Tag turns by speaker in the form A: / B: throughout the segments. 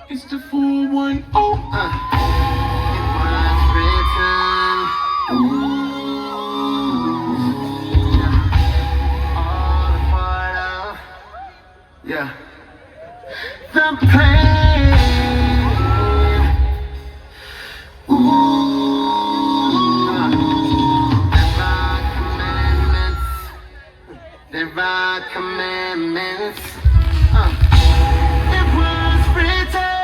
A: It's the 410. It was written. All a part of, yeah, the pain. There are commandments. It was written.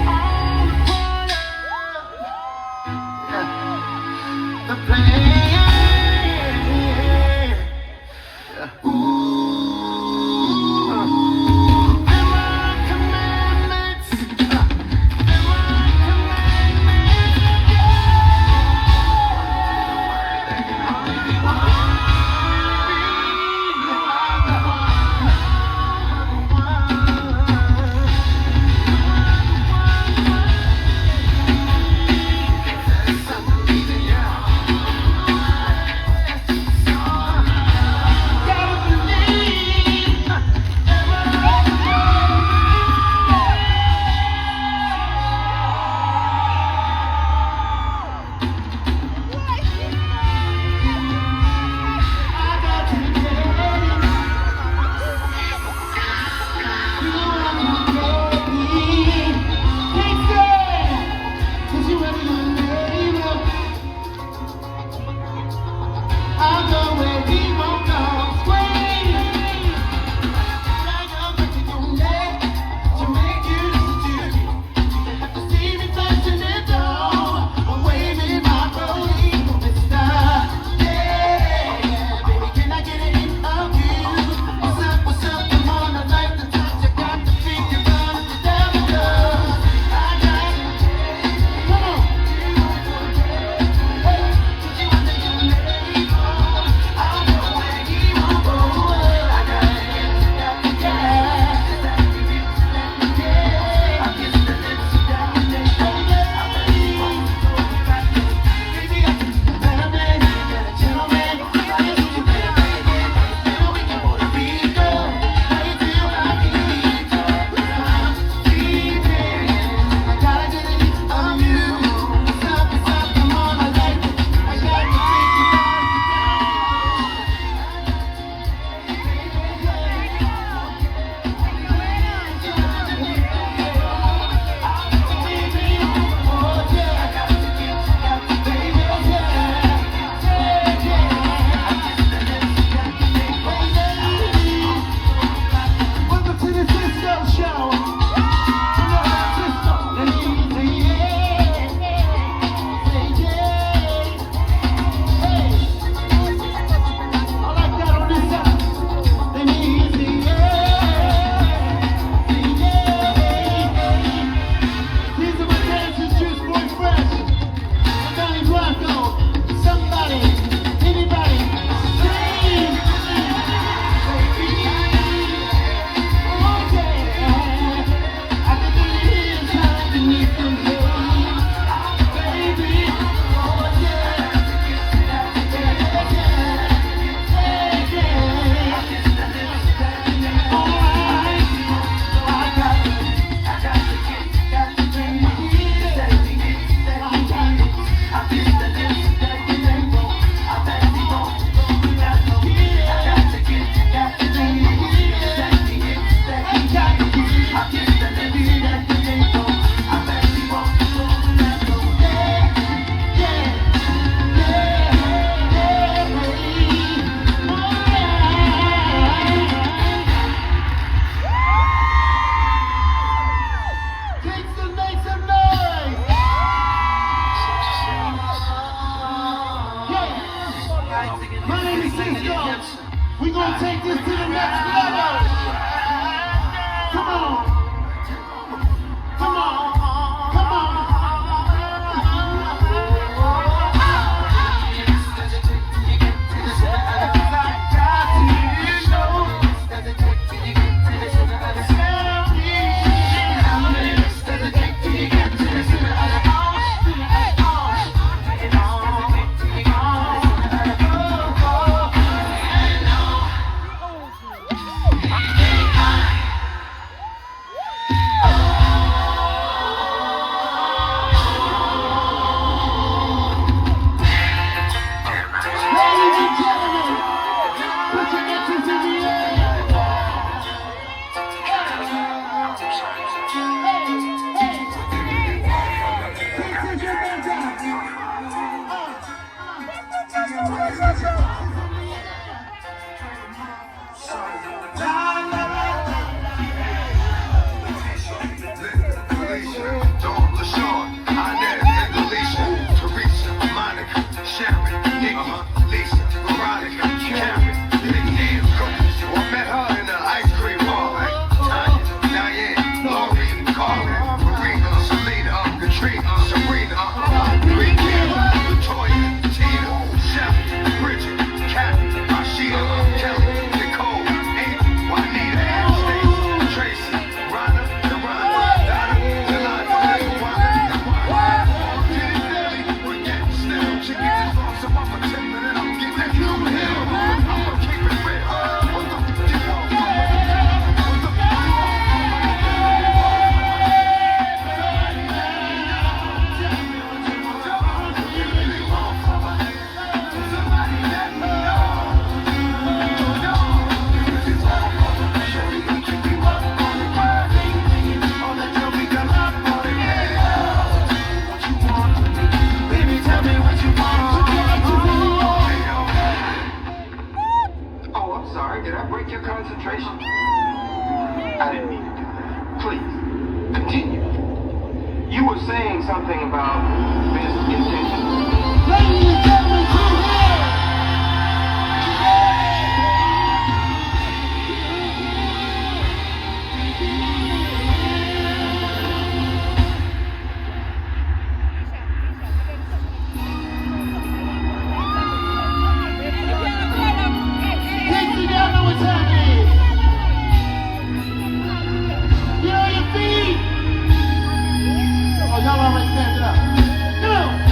A: All a part of, the pain.
B: I didn't mean to do that. Please, continue. You were saying something about business intentions.
A: Ladies and gentlemen, come here! Get together, what's happening? Get on your feet! Oh, y'all already standing up. Go!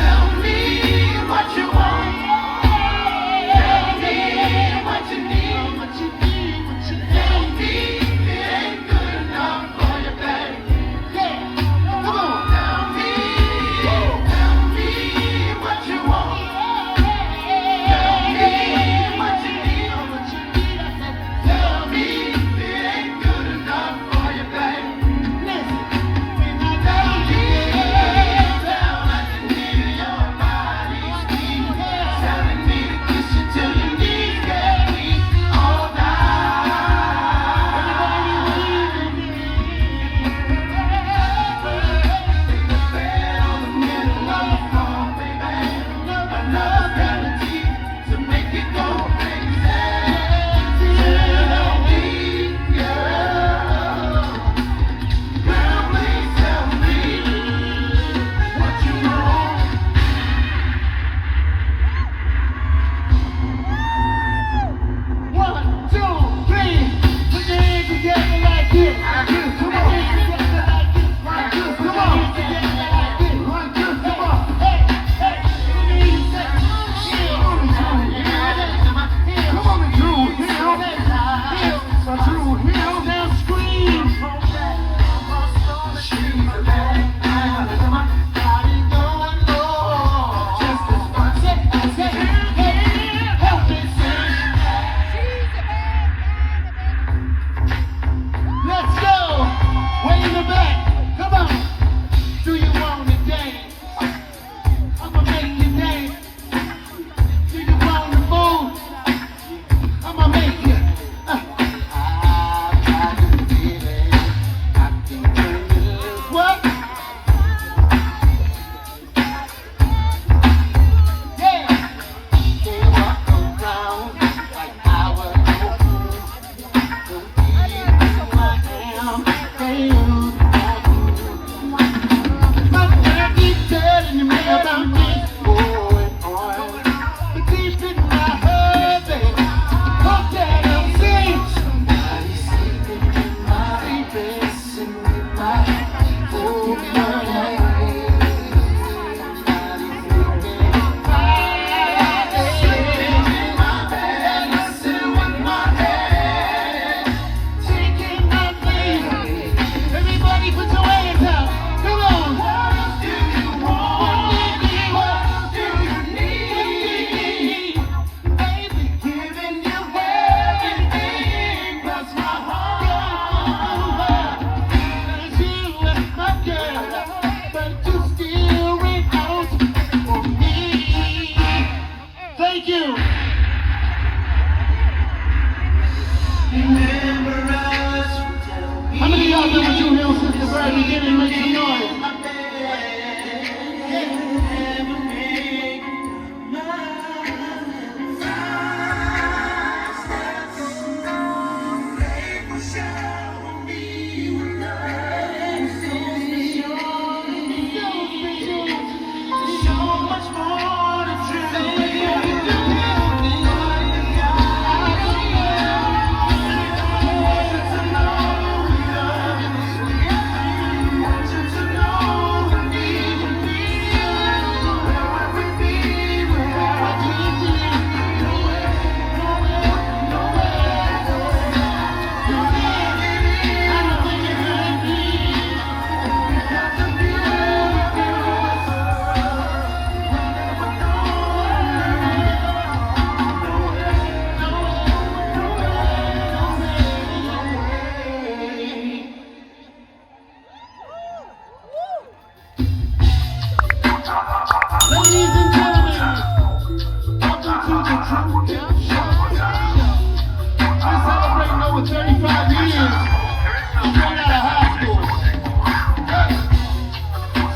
A: Straight out of high school.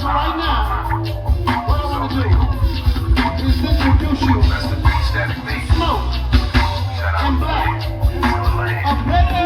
A: So right now, what I want to do is introduce you to Smoke and Black. A better.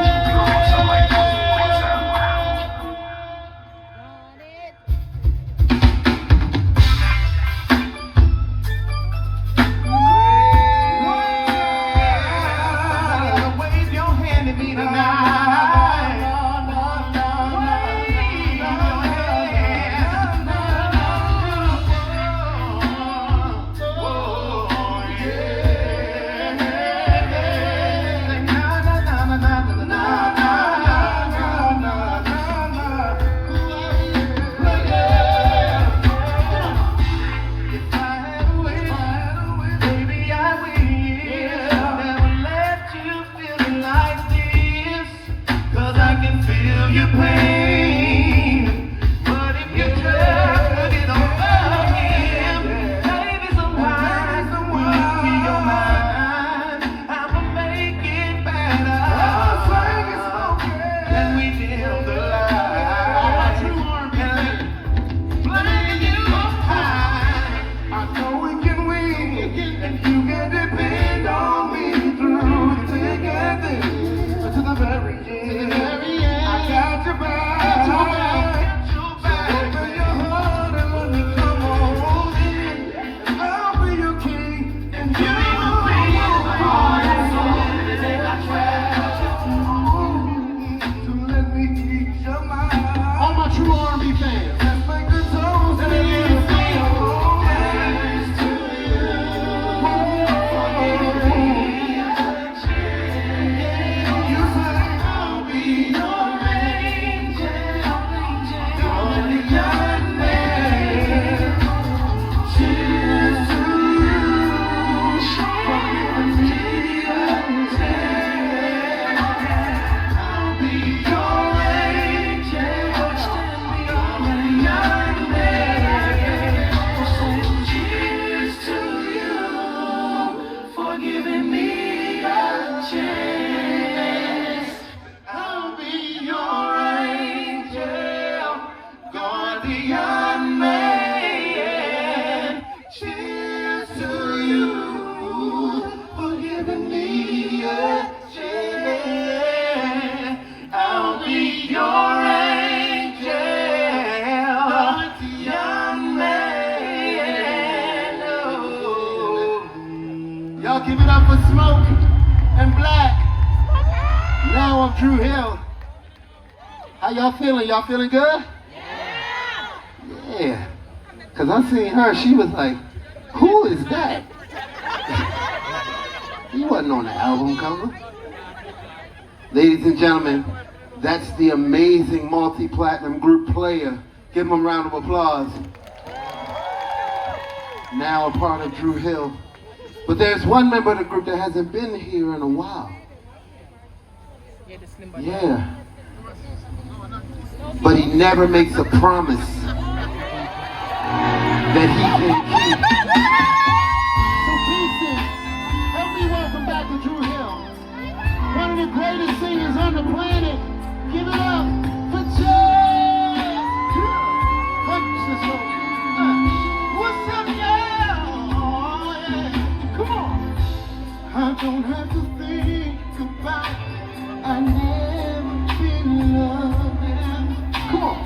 A: Y'all give it up for Smoke and Black. Now I'm Drew Hill. How y'all feeling? Y'all feeling good? Yeah. Cause I seen her, she was like, who is that? He wasn't on the album cover. Ladies and gentlemen, that's the amazing multi-platinum group Player. Give them a round of applause. Now a part of Drew Hill. But there's one member of the group that hasn't been here in a while. Yeah. But he never makes a promise that he can keep. So Kingston, help me welcome back to Drew Hill. One of the greatest singers on the planet. Give it up for Jay. Thank you, Sisqo. What's up, y'all? Oh, yeah. Come on. I don't have to think about I never been loving. Come on.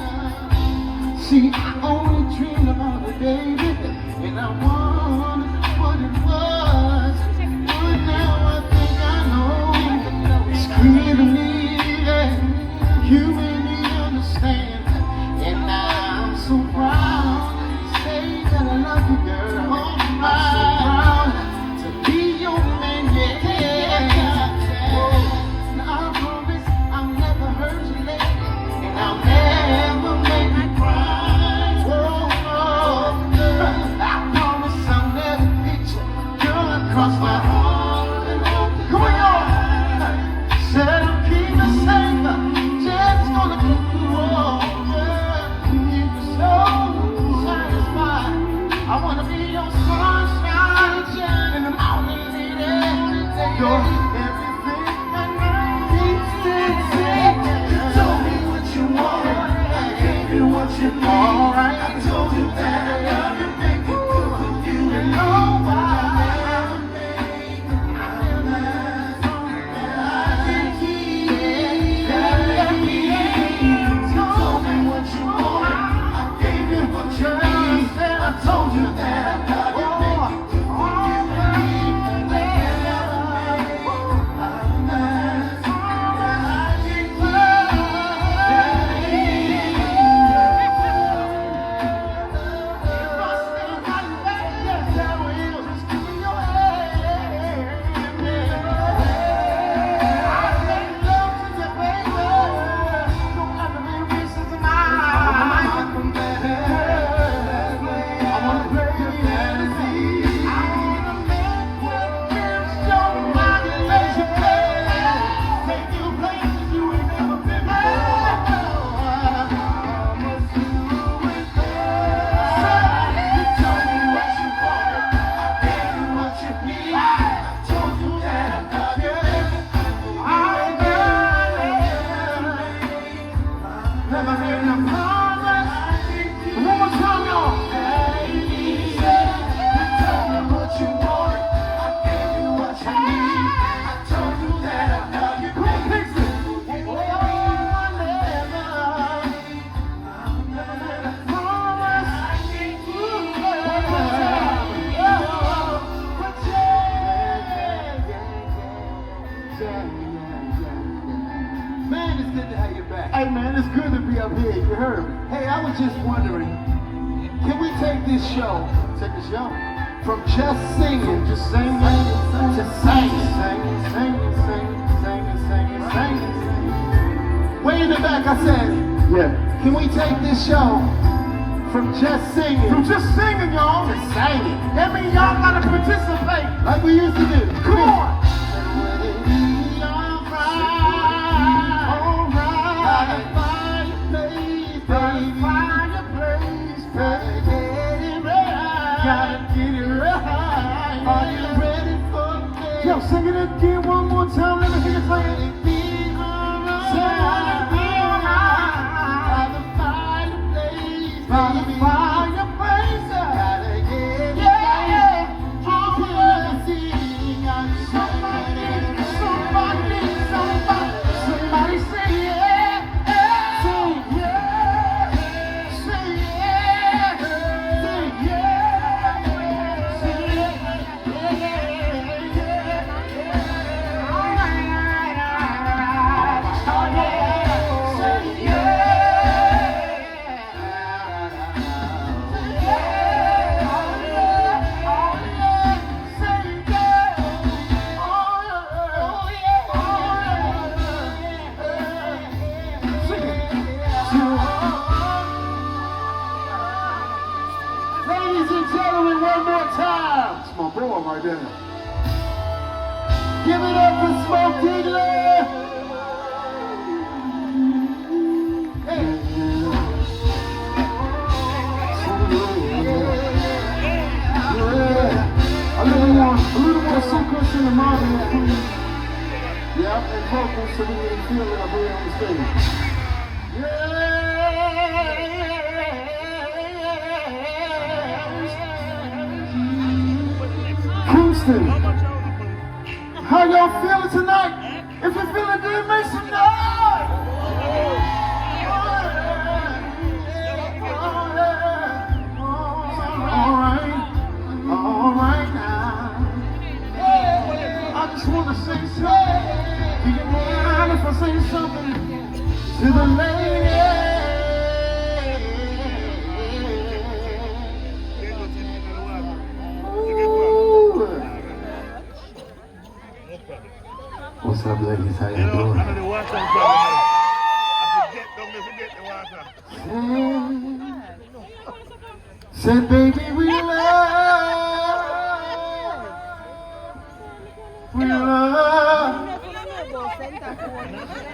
A: See, I only dream about a baby, and I wondered what it was. But now I think I know. Screaming me, you made me understand. And now I'm so proud to say that I love you, girl. I'm so proud to be your man, Now I promise I'll never hurt you, lady, and I'll never make you cry. never in the promise. One more time, y'all.
C: Tell me what you want. I gave you what you need. I told you that I love you.
A: Come on, Pixie.
C: Man, it's good to have you back.
A: Hey man, it's good to be up here, you heard me.
C: Hey, I was just wondering,
A: Can we take this show
C: take the show.
A: from just singing,
C: Just sing,
A: to
C: sing,
A: singing?
C: sing, sing.
A: Way in the back, I said,
C: Yeah.
A: can we take this show from just singing
C: From just singing, y'all.
A: to singing?
C: That means y'all gotta participate.
A: Like we used to do.
C: Come on. Yo, sing it again one more time. Let me hear you play it. By the fireplace. Yeah. Somebody say yeah. Say yeah. Say yeah. Say yeah. Say yeah. All right. Oh yeah. Say
A: Ladies and gentlemen, one more time.
C: That's my boy right there.
A: Give it up for Smoke Diggler. Hey.
C: A little more sequence in the margin, please. Yeah, and vocals so we can feel it up here on the stage. Kingston, how y'all feeling tonight? If you're feeling good, make some noise! All right now. I just want to say something. Do you mind if I say something to the lady? What's up, ladies? How you doing? Say, baby, we love, we love,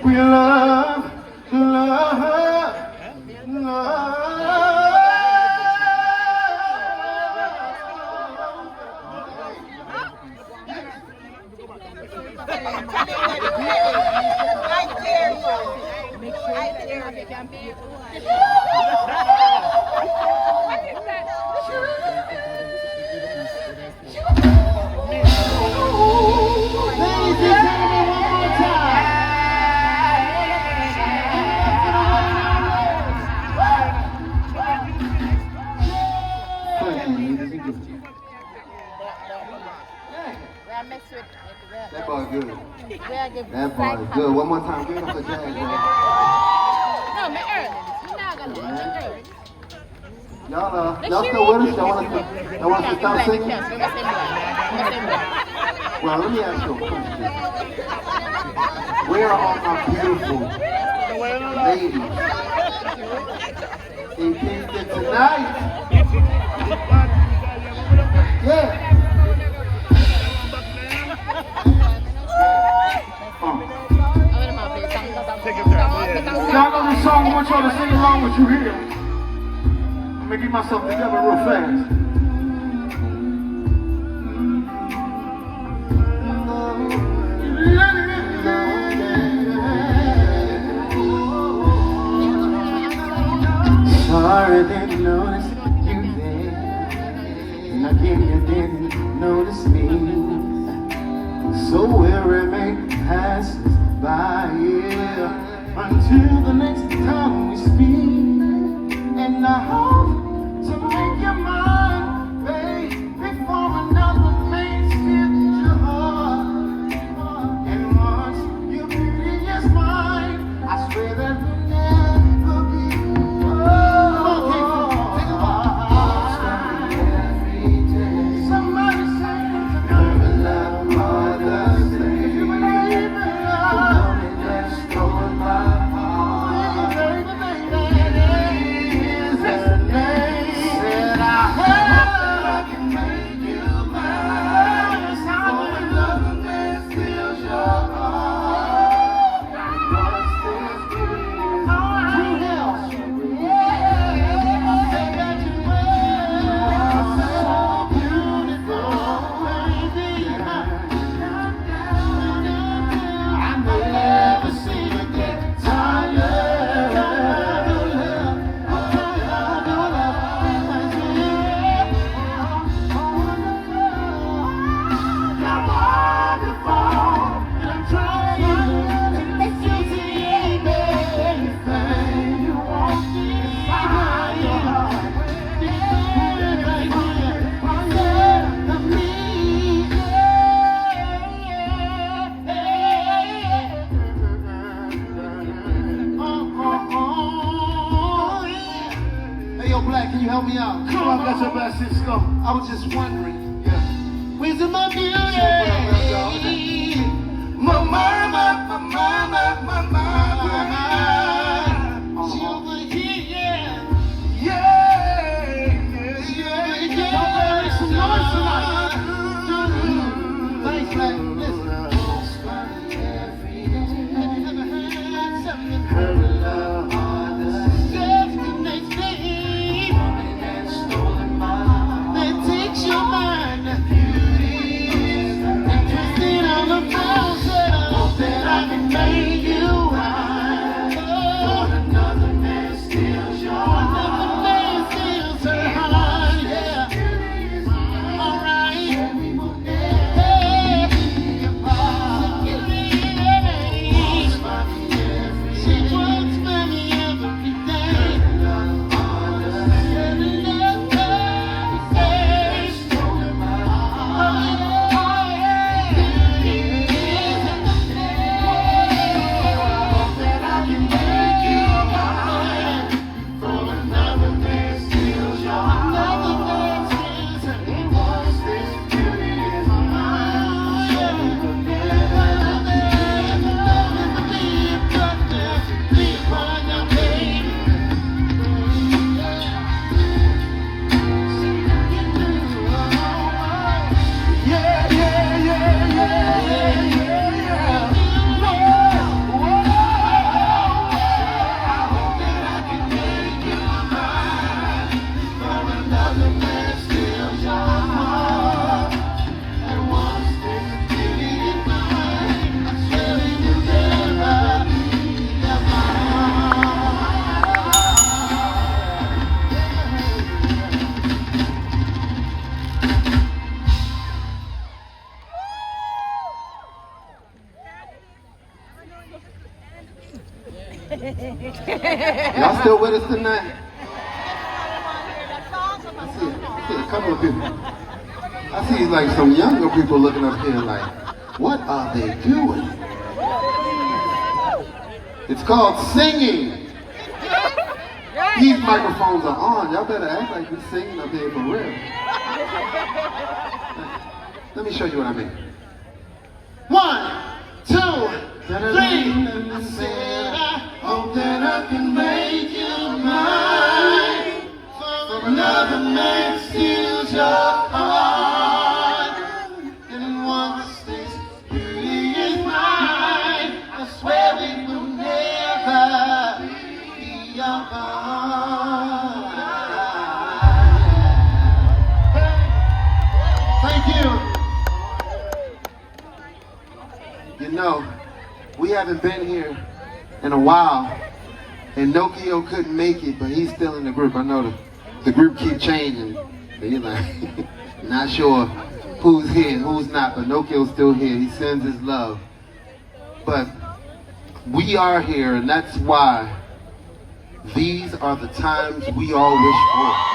C: we love, That boy good. That boy is good. One more time. Give it up for Jazz. Y'all still with us? Y'all want us to stop singing? Well, let me ask you a question. Where are all my beautiful ladies in Kingston tonight? Yeah. Y'all know this song, I want y'all to sing along with you here. I'm gonna get myself together real fast. Sorry I didn't notice you there. And again you didn't notice me. So we'll remain passes by, yeah, until the next time we speak. And I hope to make your mind, babe, before another man steals your heart. And once your beauty is mine, I swear that we'll never be apart. Somebody saying never love others. You and I even love that's stolen my heart. Is the name that I have that I can make you mine. For another man steals your heart. What's this beauty? True hell. Say that you were so beautiful, baby. I may never see you get tired. You're wonderful, and I'm trying to let you see anything you want inside your heart. Yeah, right here, under me. Hey, yo, Black, can you help me out? Come on, I got your back, Sisqo. I was just wondering. Yeah. Where's my beauty? My mama, my mama, my mama. She over here, yeah. Yeah. Y'all better make some noise tonight. Thanks, Black. Listen. Have you ever had something? Her love, just the next day. That takes your mind. And twist it on the process. Hope that I can make you mine. Oh, another man steals your heart. Another man steals her heart, yeah. Alright. Hey. She works for me every day. Y'all still with us tonight? I see a couple of people. I see like some younger people looking up here like, what are they doing? It's called singing. These microphones are on. Y'all better act like we're singing up here for real. Let me show you what I mean. 1, 2, 3. Said I hope that I can make you mine. For another man steals your heart. And once this beauty is mine, I swear it will never be apart. Thank you. You know, we haven't been here in a while, And Nokia couldn't make it, but he's still in the group. I know the group keep changing. He's like, not sure who's here, who's not, but Nokio's still here. He sends his love. But we are here, and that's why these are the times we all wish for.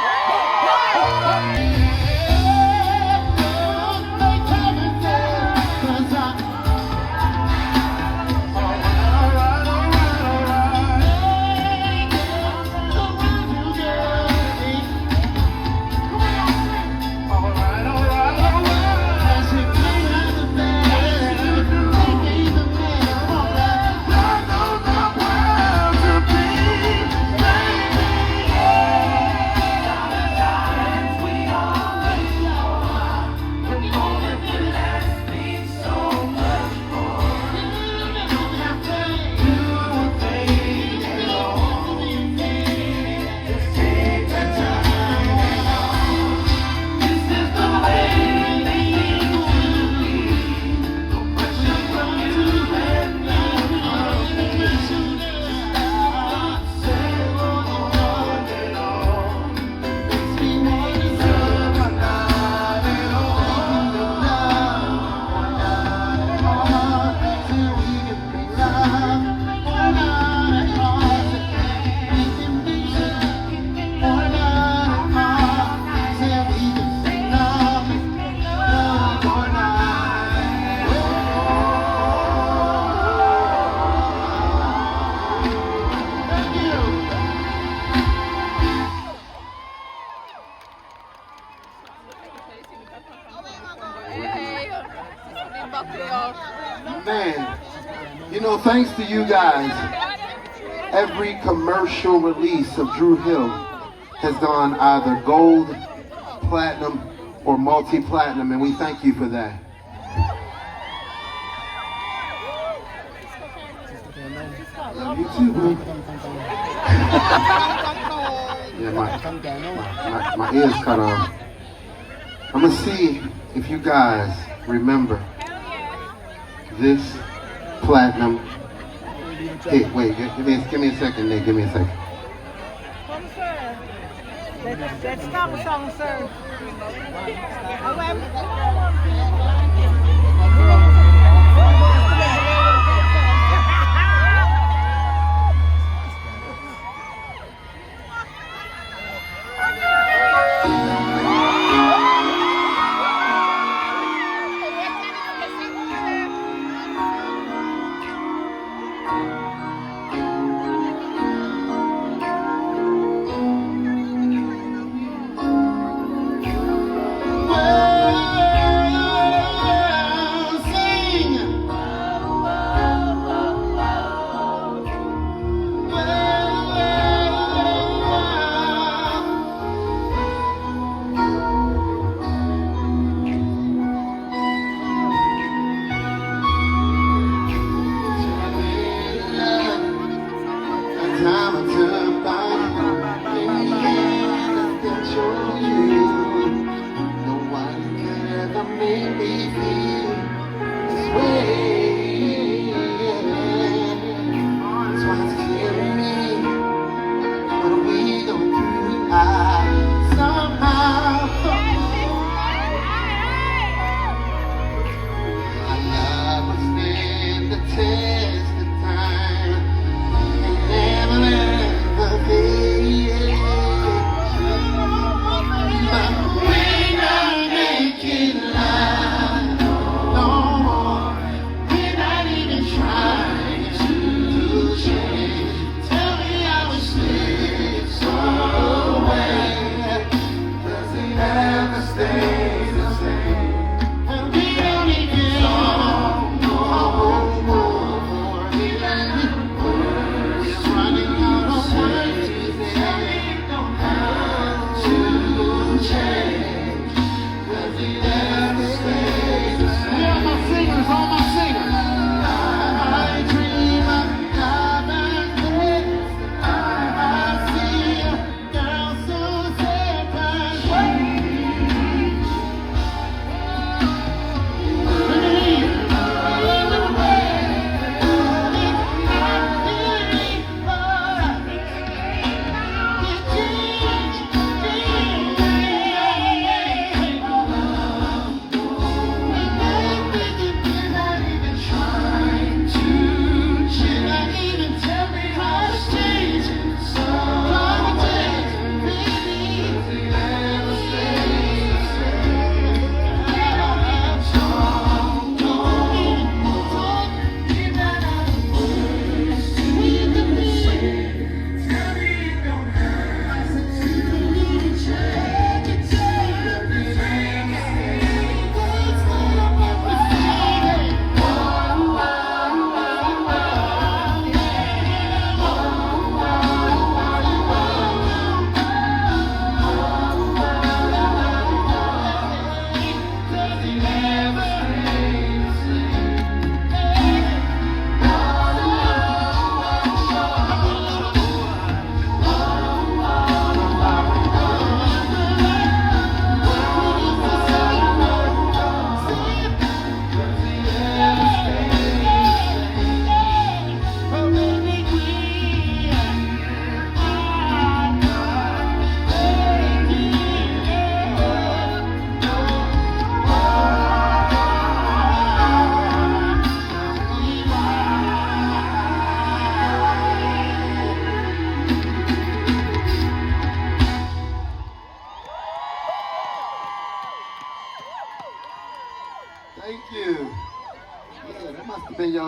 C: Man, you know, thanks to you guys, every commercial release of Drew Hill has gone either gold, platinum, or multi-platinum, and we thank you for that. Love you too, bro. Yeah, my ears cut off. I'm gonna see if you guys remember this platinum. Hey, wait, give me a second, Nick. Give me a second.
D: Come, sir. Let's come, song, sir.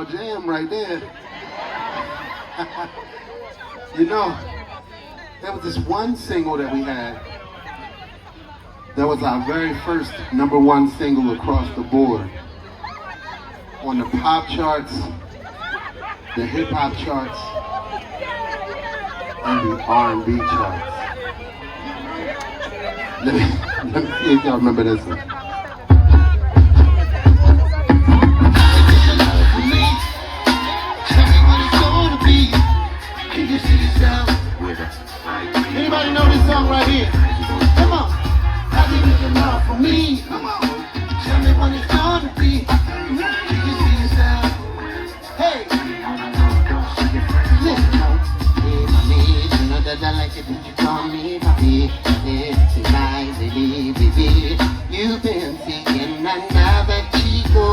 C: $100 jam right there. You know, there was this one single that we had that was our very first #1 single across the board. On the pop charts, the hip hop charts, and the R&B charts. Let me see if y'all remember this one.
A: Anybody know this song right here? Come on. How do you get love for me? Come on. Tell me what it's gonna be. Can you see yourself? Hey. Listen. Hey, mommy, you know that I like it when you call me papi. It's tonight, baby. You've been seeing another Chico.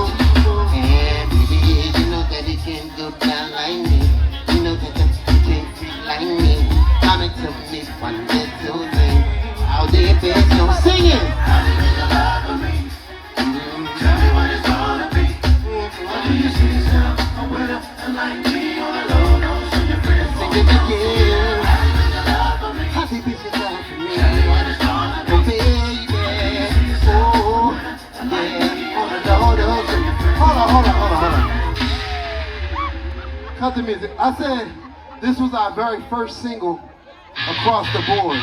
A: And baby, you know that it can't go down like me. You know that it can't freak like me. Coming to me one little thing. How deep is no singing? How deep is the love for me? Tell me what it's gonna be. Or do you see yourself a winner and like me on a low nose when your friends sing it again? How deep is the love for me? How deep is the love for me? Tell me what it's gonna be. Oh baby, oh yeah, on a low nose when your friends. Hold on. Cut the music. I said this was our very first single across the board.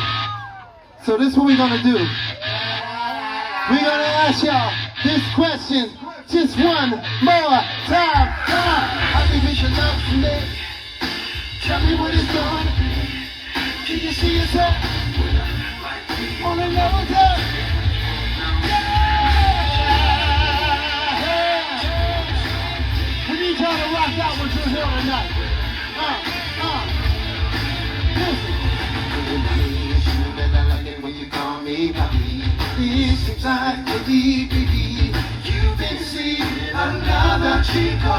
A: So this is what we're gonna do. We're gonna ask y'all this question just one more time. Come on. I think we should love for me. Tell me what it's gonna be. Can you see yourself on a level time? We need y'all to rock out with your hair tonight. Listen. When you call me papi, it seems like baby, you've been seeing another Chico.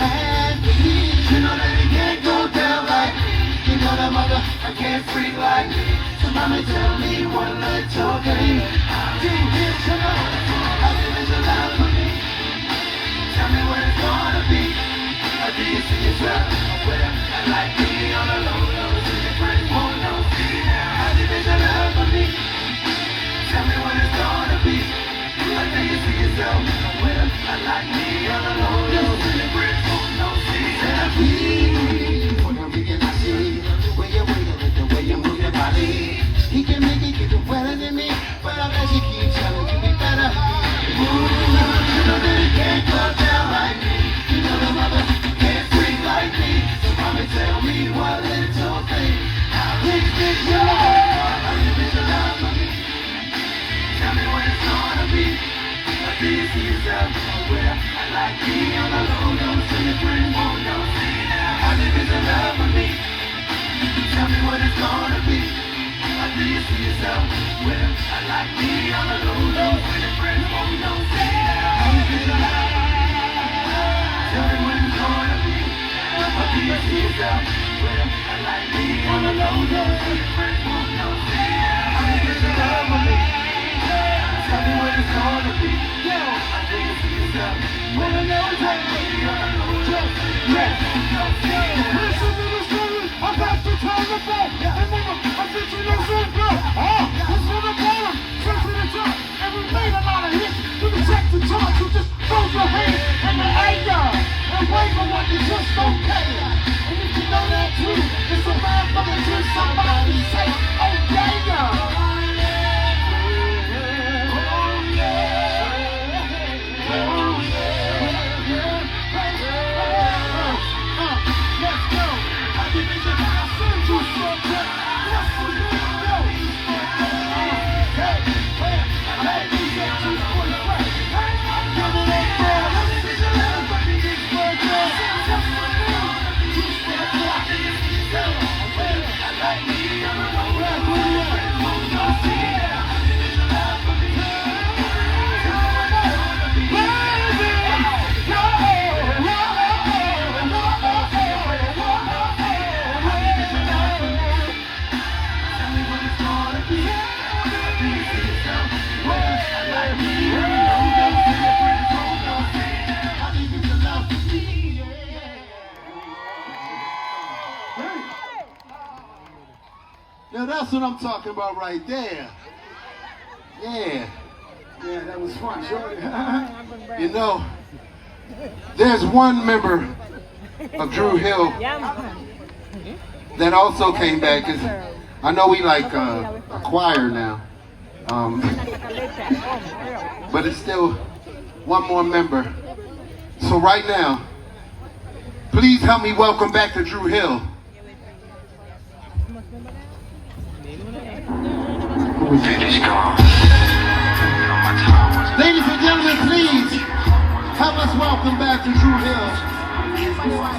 A: And baby, you know that it can't go down like me. You know that mother, I can't freak like me. So mama tell me one little thing. Do you know? How deep is your love for me? Tell me what it's gonna be. Or do you see yourself with a like me on a low nose and your friends won't know? How deep is your love for me? Tell me what it's gonna be. Or do you see yourself with a like me on a low nose and your friends won't know? Tell me what I'm thinking I see. Where you with the way you move your body. He can make it get wetter than me, but I bet you keep telling you be better. Ooh, you know that it can't go down like me. You know the mother can't freak like me. So mama tell me one little thing. How deep is your love? How deep is your love for me? Tell me what it's gonna be. Or do you see yourself where I like me on a low nose so your friends won't know? How deep is your love for me? Tell me what it's gonna be. Or do you see yourself where I like me on a low nose so your friends won't know? How deep is your love? Tell me what it's gonna be. Or do you see yourself where I like me on a low nose so your friends won't know? How deep is your love for me? Tell me what it's gonna be. I think you see yourself when I know it's like me on a low nose. Listen to the story about the time of fall. Remember, I'm fixing no soon, bro. It's for the bottom, straight to the top. And we made a lot of hits. You can check the charts, so just throw your hands in the air and wave them like you just don't care. And if you know that too, it's a motherfucker till somebody say, oh yeah. Now that's what I'm talking about right there. Yeah.
C: Yeah, that was fun. Sure.
A: You know, there's one member of Drew Hill that also came back. 'Cause I know we like a choir now. But it's still one more member. So right now, please help me welcome back to Drew Hill.
B: Finish gone.
A: Ladies and gentlemen, please help us welcome back to Drew Hill.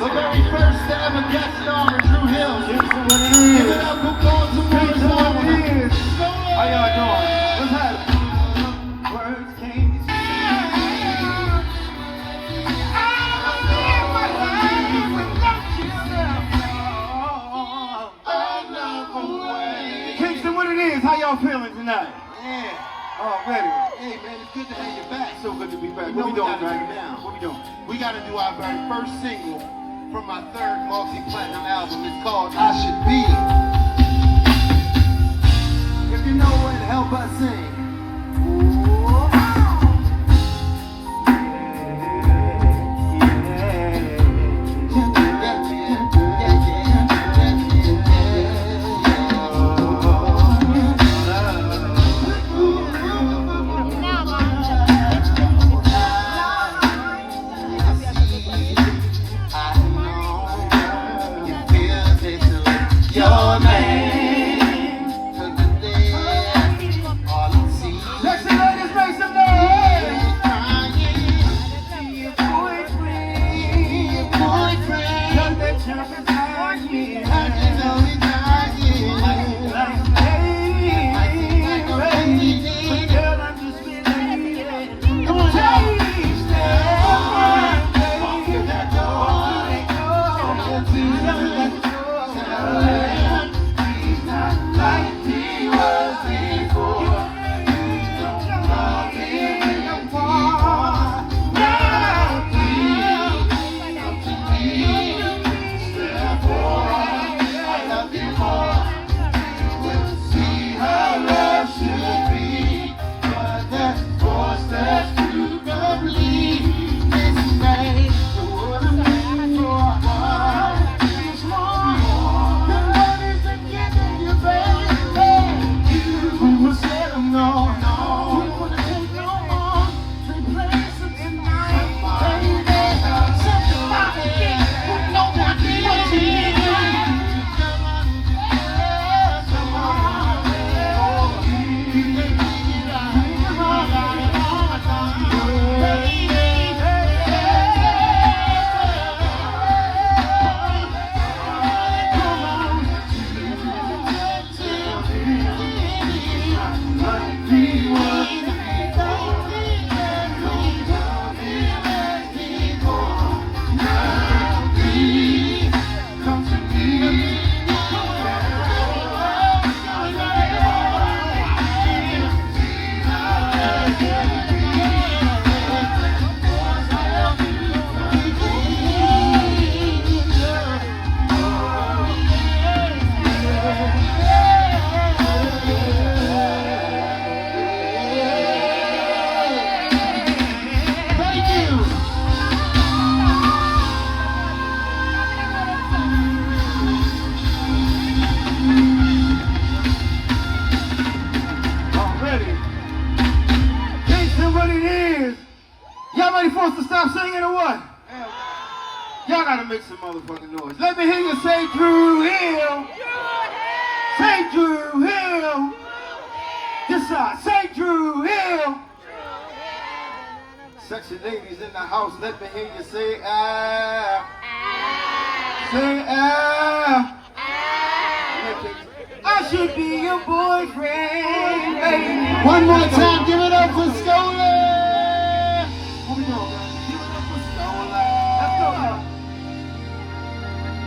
A: The very first ever guest star in Drew Hill. Give it up for going to Morris.
C: How y'all doing? What's happening? Words can't Kingston, what it is? How y'all feeling tonight?
A: Yeah.
C: Already.
A: Hey man, it's good to have you back.
C: So good to be back.
A: You
C: What
A: know
C: we doing
A: gotta
C: right
A: do
C: now? What we doing?
A: We got to do our very first single from my third multi-platinum album. It's called I Should Be.
C: If you know it, help us sing.
A: Your name.
C: Sexy ladies, make some noise. Cut that jump inside me. Like baby, but girl, I'm just feeling it.
A: Come on, y'all.
C: Taste it, baby. He's not like he was before. Don't love him anymore. Now please, come to me. Therefore, I love you more. You will see how love should be. But that's 4 steps to complete. This night, the one I'm waiting for. It's more than what is again you, baby. You will say no. We wanna take no more. Take place in my baby. Somebody who knows what he is. Come to me.
A: Thank you.
C: Already. Kingston, what it is? Y'all ready for us to stop singing or what? Y'all gotta make some motherfucking noise. Let me hear you say Drew Hill. Say Drew Hill. This side. Say Drew Hill. Sexy ladies in the house, let me hear you say ah. Say ah. I should be your boyfriend, baby.
A: One more time, give it up for Scola.
C: What we doing, man? Give it up for Scola. Let's go now.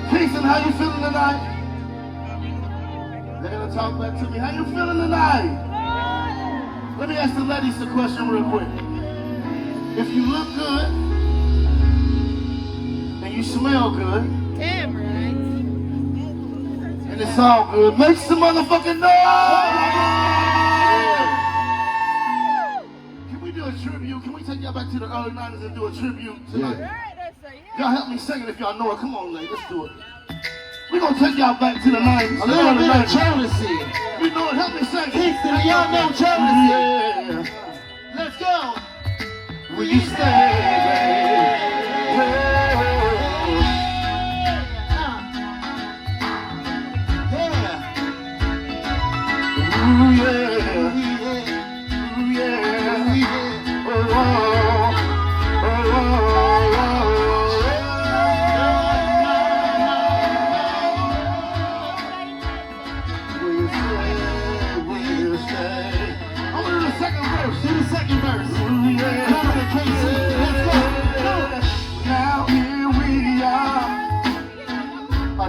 C: Kingston, how you feeling tonight? They're gonna talk back to me. How you feeling tonight? Let me ask the ladies a question real quick. If you look good and you smell good,
D: Damn right.
A: And it's all good. Make some motherfucking noise! Can we do a tribute? Can we take y'all back to the early 90s and do a tribute tonight? Y'all help me sing it if y'all know it. Come on, ladies, let's do it. We're gonna take y'all back to the 90s.
C: A little bit of Jodeci.
A: You know it, help me sing it.
C: Kingston, y'all know Jodeci.
A: Yeah. Let's go. Will you stay?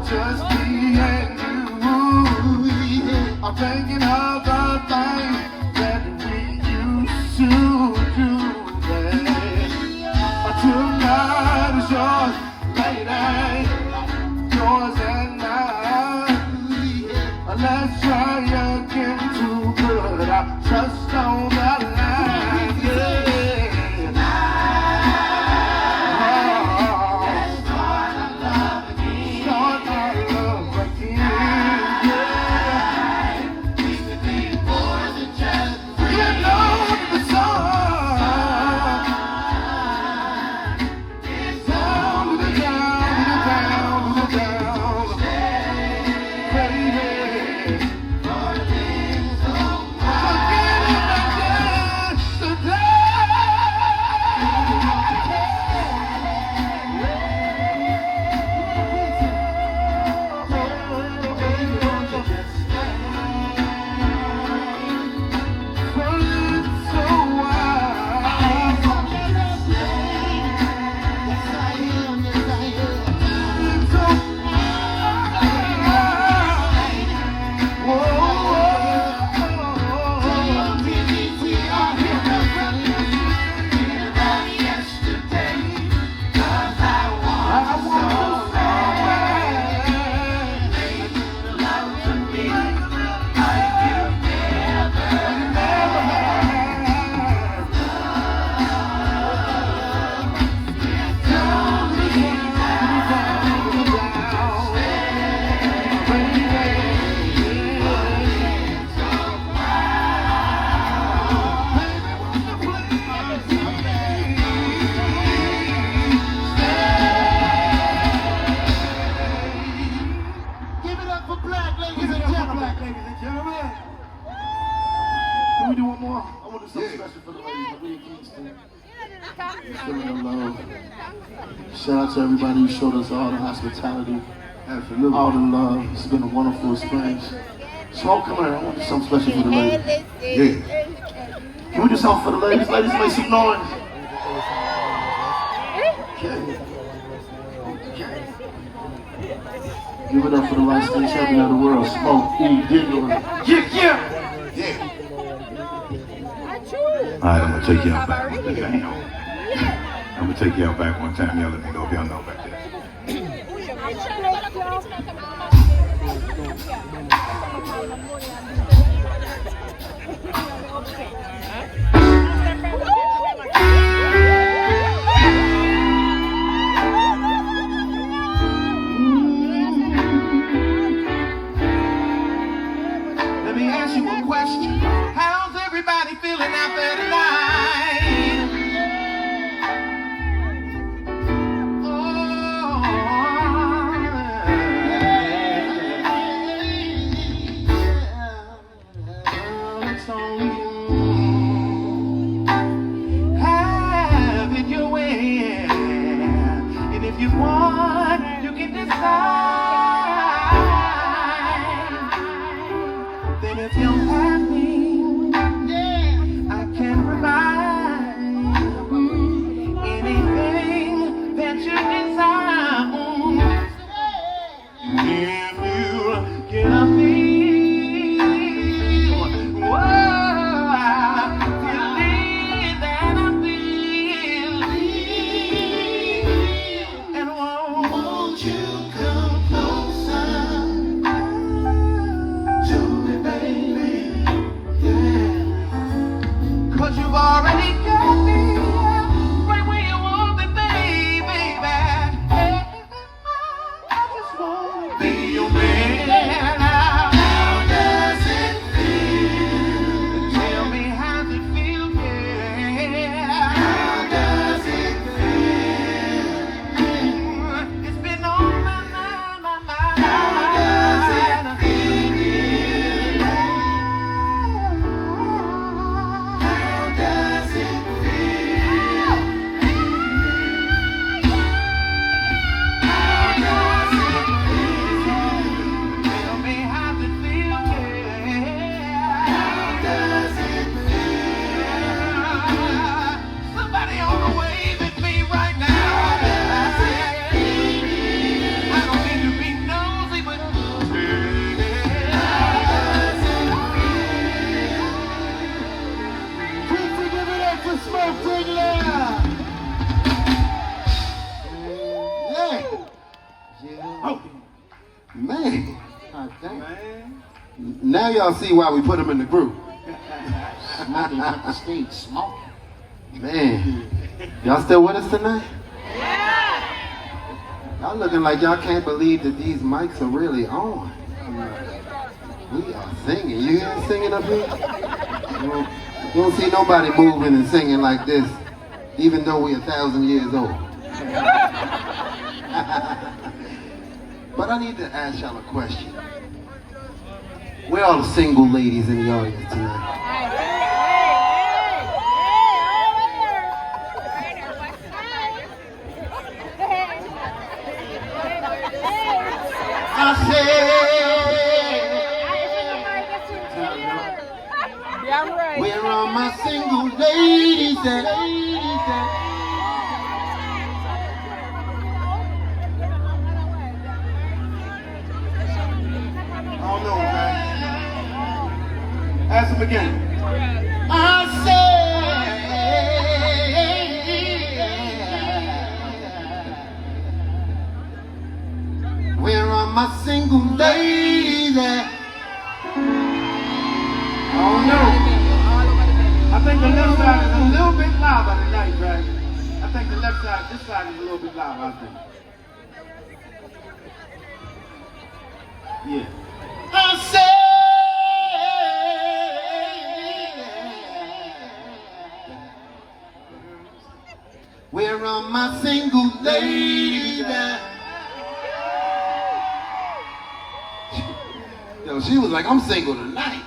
A: Just me and you. I'm thinking of the things that we used to do. Tonight is yours, lady, yours and mine. Let's try again to put our trust on the line. Yeah. Can we do one more? I want to do something special for the ladies. Like we in Kingston. Show them love. Shout out to everybody who showed us all the hospitality. Absolutely. All the love. It's been a wonderful experience. Smoke, come here. I want to do something special for the ladies. Yeah. Can we do something for the ladies? Ladies, make some noise. Okay. Give it up for the light skin champion of the world, Smoke, Digger. Yeah.
E: Alright, I'm gonna take y'all back one time. I'm gonna take y'all back one time. Y'all let me know if y'all know about this.
A: Let me ask you a question. How's everybody feeling out there tonight? It's on you. Have it your way. And if you want, you can decide. Then if you're happy, I can provide anything that you desire. If you get a feel, whoa, I believe that I feel. And won't you come closer?
C: Now y'all see why we put them in the group.
A: Smoking up the stage, smoking.
C: Man, y'all still with us tonight? Y'all looking like y'all can't believe that these mics are really on. We are singing. You hear us singing up here? You don't see nobody moving and singing like this, even though we're 1,000 years old. But I need to ask y'all a question. Where are all the single ladies in the audience tonight? I said, where are my single ladies at? I don't know, man. Ask him again. I said, where are my single ladies at? I don't know. I think the left side is a little bit louder tonight, right? I think the left side, this side is a little bit louder, I think. Yeah. I said, where are my single ladies at? Yo, she was like, I'm single tonight.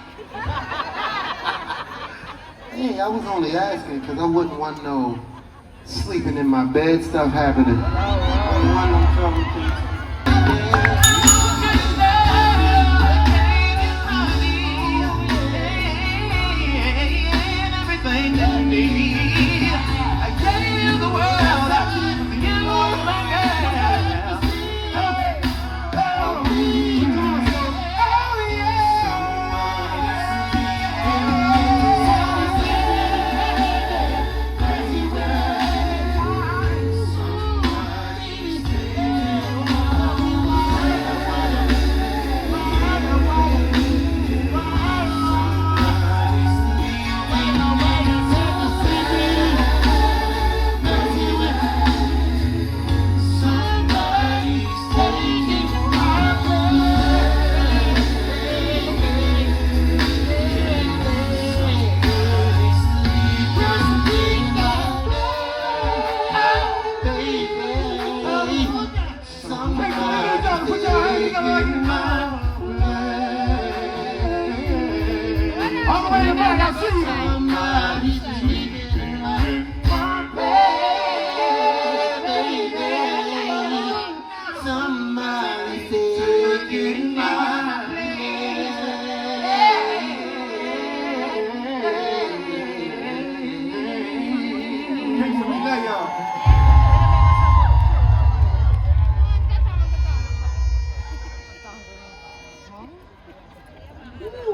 C: Hey, I was only asking because I wouldn't want no sleeping in my bed stuff happening. I wouldn't want no trouble, please.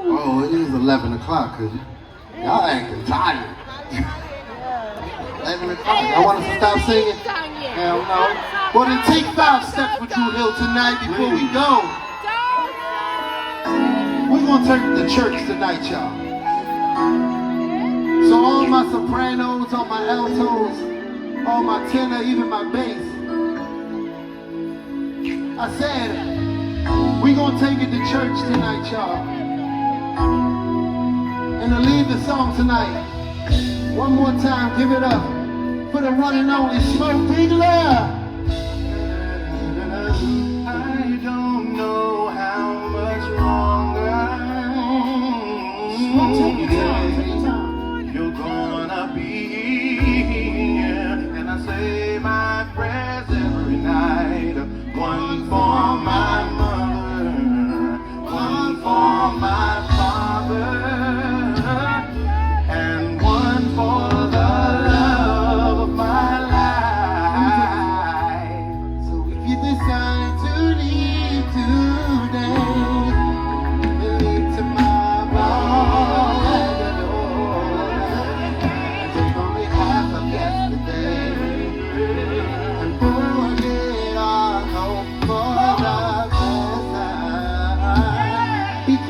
C: Oh, it is 11 o'clock, cause y'all acting tired. 11 o'clock. Y'all want us to stop singing? Hell no. Well, then take 5 steps with Drew Hill tonight before we go. We're gonna turn the church tonight, y'all. So all my sopranos, all my altos, all my tenor, even my bass. I said, we're gonna take it to church tonight, y'all. And to lead the song tonight, one more time, give it up for the one and only Smoke Big Love.